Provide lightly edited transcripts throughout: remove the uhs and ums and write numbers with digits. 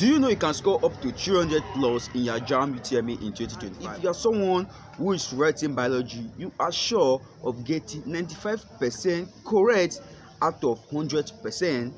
Do you know you can score up to 300 plus in your JAMB UTME in 2025? If you are someone who is writing biology, you are sure of getting 95% correct out of 100%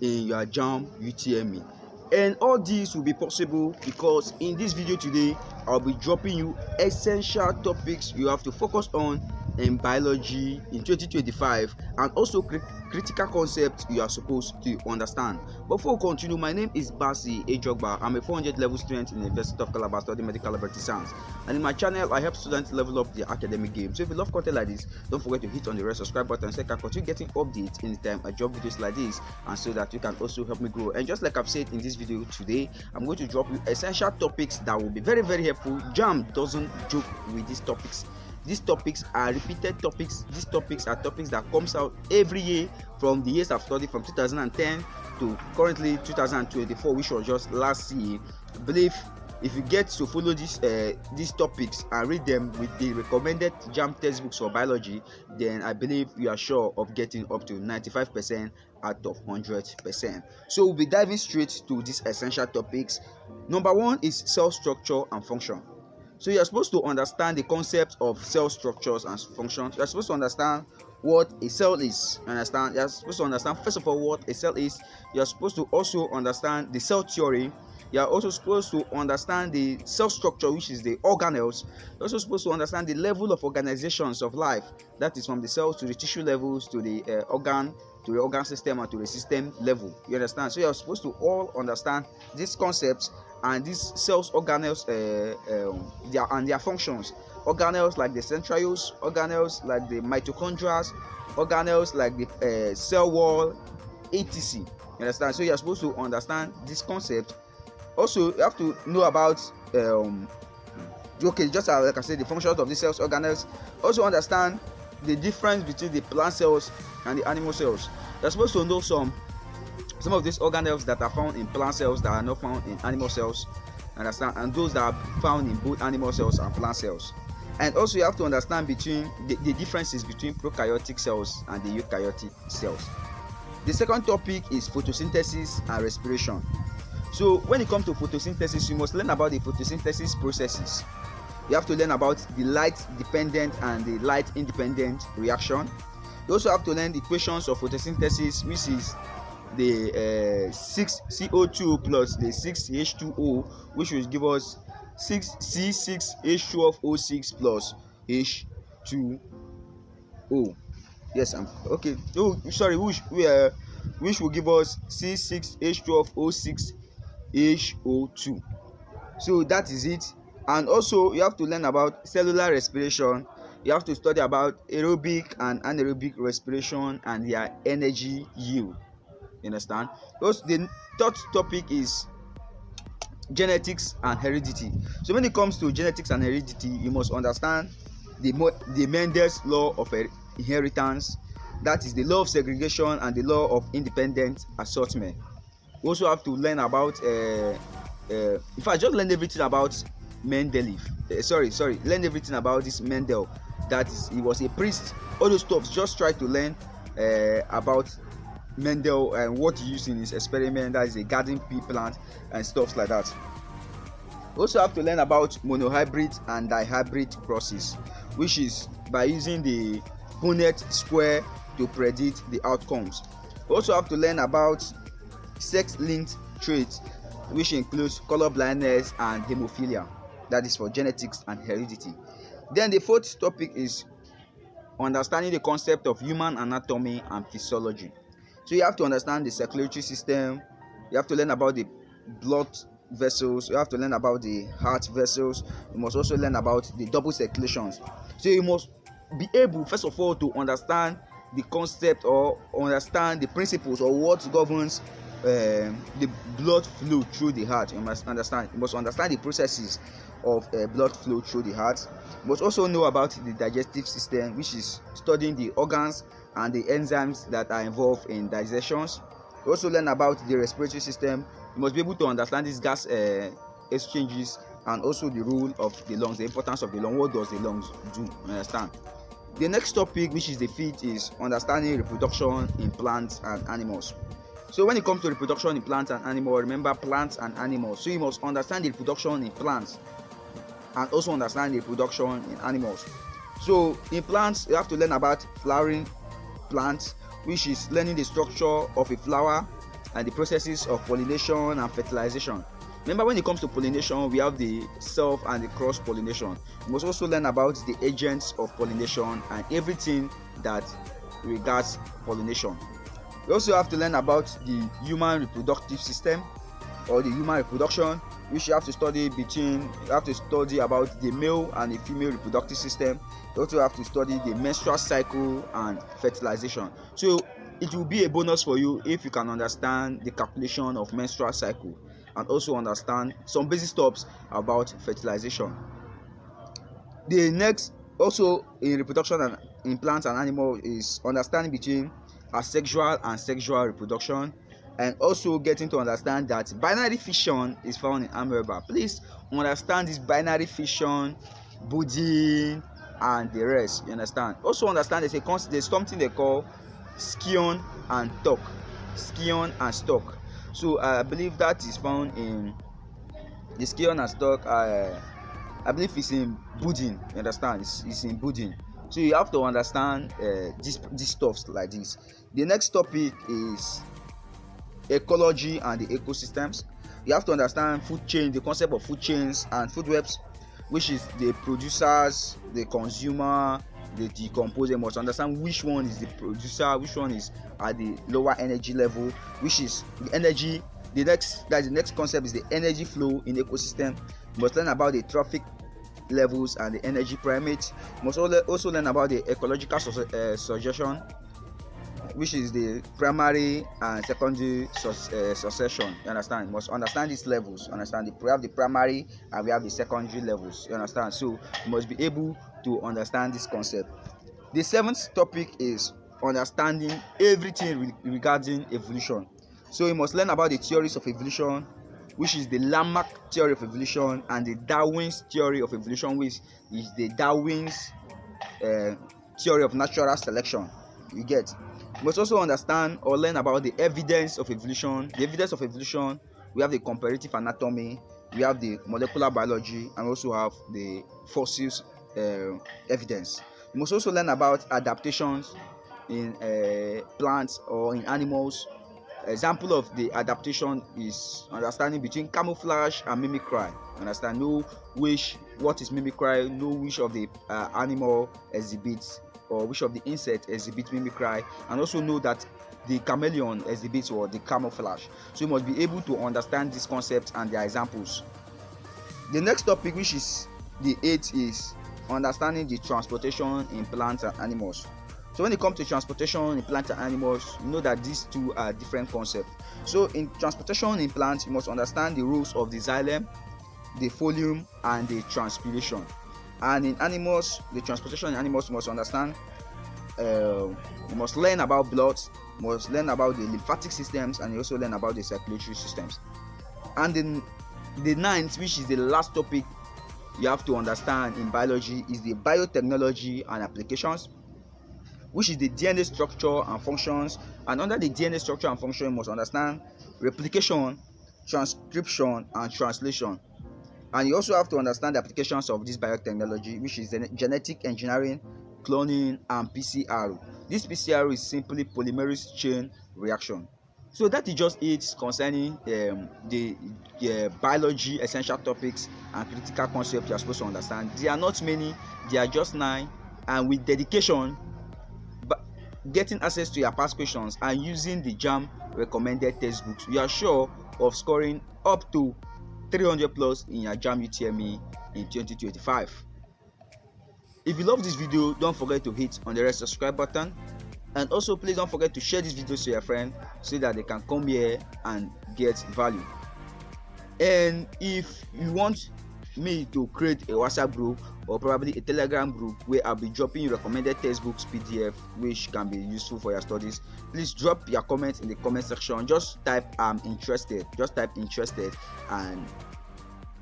in your JAMB UTME. And all this will be possible because in this video today, I'll be dropping you essential topics you have to focus on in biology in 2025 and also critical concepts you are supposed to understand. Before we continue, my name is Basi Ejogba. I'm a 400 level student in the University of Calabar studying medical laboratory science, and in my channel I help students level up their academic game. So if you love content like this, don't forget to hit on the red subscribe button so you can continue getting updates anytime I drop videos like this, and so that you can also help me grow. And just like I've said in this video today, I'm going to drop you essential topics that will be very helpful. JAMB doesn't joke with these topics. These topics are repeated topics. These topics are topics that comes out every year from the years I've studied from 2010 to currently 2024, which was just last year. I believe if you get to follow these topics and read them with the recommended JAMB textbooks for biology, then I believe you are sure of getting up to 95% out of 100%. So we'll be diving straight to these essential topics. Number one is cell structure and function. So you're supposed to understand the concept of cell structures and functions. You're supposed to understand what a cell is. You're supposed to understand first of all what a cell is. You're supposed to also understand the cell theory. You're also supposed to understand the cell structure, which is the organelles. You're also supposed to understand the level of organizations of life, that is from the cells to the tissue levels to the organ system and to the system level. You understand? So you're supposed to all understand these concepts and these cells, organelles, their functions. Organelles like the centrioles, organelles like the mitochondria, organelles like the cell wall, etc. You understand? So you're supposed to understand this concept. Also, you have to know about just like I said, the functions of the cells, organelles. Also understand the difference between the plant cells and the animal cells. You're supposed to know some of these organelles that are found in plant cells that are not found in animal cells, understand, and those that are found in both animal cells and plant cells. And also you have to understand between the differences between prokaryotic cells and the eukaryotic cells. The second topic is photosynthesis and respiration. So when it comes to photosynthesis, you must learn about the photosynthesis processes. You have to learn about the light dependent and the light independent reaction. You also have to learn the equations of photosynthesis, which is the 6CO2 plus the 6H2O, which will give us 6C6H12O6 plus H2O. Yes, I'm okay. Oh, sorry, which will give us C6H12O6 HO2. So that is it. And also you have to learn about cellular respiration. You have to study about aerobic and anaerobic respiration and their energy yield. You understand? Because the third topic is genetics and heredity. So when it comes to genetics and heredity, you must understand the Mendel's law of inheritance, that is the law of segregation and the law of independent assortment. You also have to learn about if I just learn everything about Mendeleev, learn everything about this Mendel, that is, he was a priest, all those stuff. Just try to learn about Mendel and what he used in his experiment, that is a garden pea plant and stuff like that. You also have to learn about monohybrid and dihybrid process, which is by using the Punnett square to predict the outcomes. You also have to learn about sex-linked traits, which includes color blindness and hemophilia, that is for genetics and heredity. Then the fourth topic is understanding the concept of human anatomy and physiology. So you have to understand the circulatory system. You have to learn about the blood vessels. You have to learn about the heart vessels. You must also learn about the double circulations. So you must be able, first of all, to understand the concept or understand the principles or what governs the blood flow through the heart. You must understand the processes of blood flow through the heart. You must also know about the digestive system, which is studying the organs and the enzymes that are involved in digestions. You also learn about the respiratory system. You must be able to understand these gas exchanges and also the role of the lungs, the importance of the lung. What does the lungs do? You understand? The next topic, which is the fifth, is understanding reproduction in plants and animals. So when it comes to reproduction in plants and animals, remember plants and animals. So you must understand the reproduction in plants and also understand the reproduction in animals. So in plants, you have to learn about flowering plants, which is learning the structure of a flower and the processes of pollination and fertilization. Remember, when it comes to pollination, we have the self and the cross pollination. You must also learn about the agents of pollination and everything that regards pollination. You also have to learn about the human reproductive system or the human reproduction, which you have to study about the male and the female reproductive system. You also have to study the menstrual cycle and fertilization. So it will be a bonus for you if you can understand the calculation of menstrual cycle and also understand some basic steps about fertilization. The next, also in reproduction and in plants and animals, is understanding between asexual and sexual reproduction, and also getting to understand that binary fission is found in amoeba. Please understand this binary fission, budding, and the rest. You understand? Also understand there's something they call scion and stalk. Scion and stalk. So I believe that is found in the scion and stalk. I believe it's in budding. You understand? It's in budding. So you have to understand these stuffs like this. The next topic is ecology and the ecosystems. You have to understand food chain, the concept of food chains and food webs, which is the producers, the consumer, the decomposer. You must understand which one is the producer, which one is at the lower energy level, which is the energy. The next concept is the energy flow in ecosystem. You must learn about the trophic levels and the energy pyramid. You must also learn about the ecological suggestion, which is the primary and secondary succession. You understand? You must understand these levels. Understand? We have the primary and we have the secondary levels. You understand? So you must be able to understand this concept. The seventh topic is understanding everything regarding evolution. So you must learn about the theories of evolution, which is the Lamarck theory of evolution and the Darwin's theory of evolution, which is the Darwin's theory of natural selection. You get? You must also understand or learn about the evidence of evolution. The evidence of evolution, we have the comparative anatomy, we have the molecular biology, and also have the fossils evidence. You must also learn about adaptations in plants or in animals. Example of the adaptation is understanding between camouflage and mimicry. Understand? Know what is mimicry, know which of the animal exhibits or which of the insect exhibits mimicry, and also know that the chameleon exhibits or the camouflage. So you must be able to understand these concepts and their examples. The next topic, which is the 8th, is understanding the transportation in plants and animals. So when it comes to transportation in plants and animals, you know that these two are different concepts. So in transportation in plants, you must understand the rules of the xylem, the phloem, and the transpiration. And in animals, the transportation in animals, you must understand, you must learn about blood, you must learn about the lymphatic systems, and you also learn about the circulatory systems. And then the 9th, which is the last topic you have to understand in biology, is the biotechnology and applications, which is the DNA structure and functions. And under the DNA structure and function, you must understand replication, transcription, and translation. And you also have to understand the applications of this biotechnology, which is genetic engineering, cloning, and PCR. This PCR is simply polymerase chain reaction. So that is just it concerning the biology essential topics and critical concepts you are supposed to understand. There are not many, there are just 9, and with dedication, getting access to your past questions, and using the JAMB recommended textbooks, you are sure of scoring up to 300 plus in your JAMB UTME in 2025. If you love this video, don't forget to hit on the red subscribe button, and also please don't forget to share this video to your friend so that they can come here and get value. And if you want me to create a WhatsApp group or probably a Telegram group where I'll be dropping you recommended textbooks PDF which can be useful for your studies, please drop your comments in the comment section. Just type I'm interested, and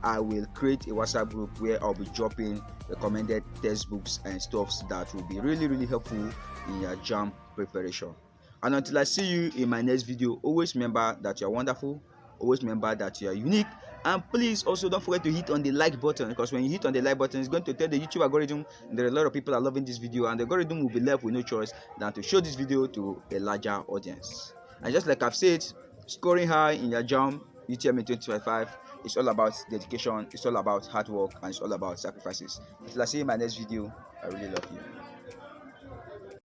I will create a WhatsApp group where I'll be dropping recommended textbooks and stuffs that will be really helpful in your JAMB preparation. And until I see you in my next video, always remember that you are wonderful, always remember that you are unique, and please also don't forget to hit on the like button, because when you hit on the like button, it's going to tell the YouTube algorithm there are a lot of people are loving this video, and the algorithm will be left with no choice than to show this video to a larger audience. And just like I've said, scoring high in your JAMB UTME 2025, it's all about dedication, it's all about hard work, and it's all about sacrifices. Until I see you in my next video, I really love you.